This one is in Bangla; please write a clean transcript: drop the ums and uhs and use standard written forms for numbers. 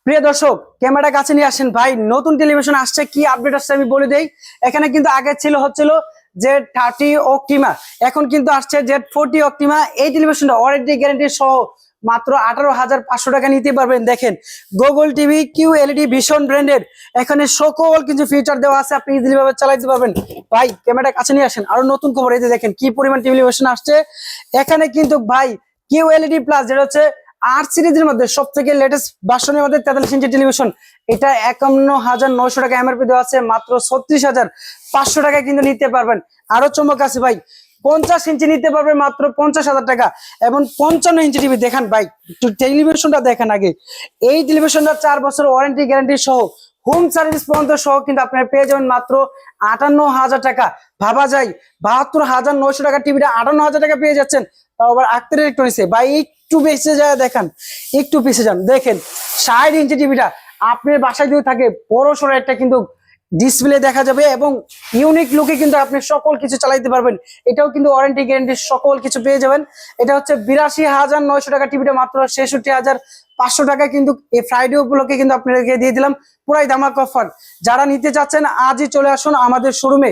প্রিয় দর্শক, ক্যামেরা কাছে নিয়ে আসেন ভাই। নতুন টেলিভিশন আসছে, কি আপডেট আসছে আমি বলে দেই। এখানে কিন্তু আগে হচ্ছিল Z30 অক্টিমা, এখন কিন্তু আসছে Z40 অক্টিমা। এই টেলিভিশনটা ওয়ারেন্টি গ্যারান্টি সহ মাত্র 18,500 টাকা নিতে পারবেন। দেখেন, গুগল টিভি QLED ভিশন ব্র্যান্ডের এখানে সকল কিছু ফিচার দেওয়া আছে, আপনি ইজিলি ভাবে চালাইতে পারবেন। ভাই ক্যামেরা কাছে নিয়ে আসেন। আরো নতুন খবর, এই যে দেখেন কি পরিমাণ টেলিভিশন আসছে। এখানে কিন্তু ভাই QLED প্লাস, যেটা হচ্ছে 8 সিরিজের মধ্যে সব থেকে লেটেস্ট ভার্সনের মধ্যে 43 ইঞ্চি টেলিভিশন। এটা 51,900 টাকা এমআরপি দেওয়া আছে, মাত্র 36,500 টাকা কিন্তু নিতে পারবেন। আরো চমক আছে ভাই, 50 ইঞ্চি নিতে পারবেন মাত্র 50,000 টাকা। এবং 55 ইঞ্চি টিভি দেখান ভাই, একটু টেলিভিশনটা দেখেন আগে। এই টেলিভিশনটা 4 বছর ওয়ারেন্টি গ্যারান্টি সহ হোম সার্ভিস পর্যন্ত সহ কিন্তু আপনারা পেয়ে যাবেন মাত্র 58,000 টাকা। ভাবা যায়, 72,900 টাকা টিভিটা 58,000 টাকা পেয়ে যাচ্ছেন। তাও আবার আক্তার ইলেকট্রনিক্সে। ভাই একটু বেঁচে যায় দেখান, একটু পিছিয়ে যান, দেখেন 60 ইঞ্চি টিভিটা আপনার বাসায় যদি থাকে, বড় সড়ো একটা কিন্তু ডিসপ্লে দেখা যাবে এবং ইউনিক লুকে কিন্তু আপনি সকল কিছু চালাইতে পারবেন। এটাও কিন্তু ওয়ারেন্টি গ্যারান্টি সকল কিছু পেয়ে যাবেন। এটা হচ্ছে 82,900 টাকা টিভিটা মাত্র 66,500 টাকা কিন্তু এই ফ্রাইডে উপলক্ষে কিন্তু আপনাদেরকে দিয়ে দিলাম পুরাই ধামাকা অফার। যারা নিতে চাচ্ছেন আজই চলে আসুন আমাদের শোরুমে।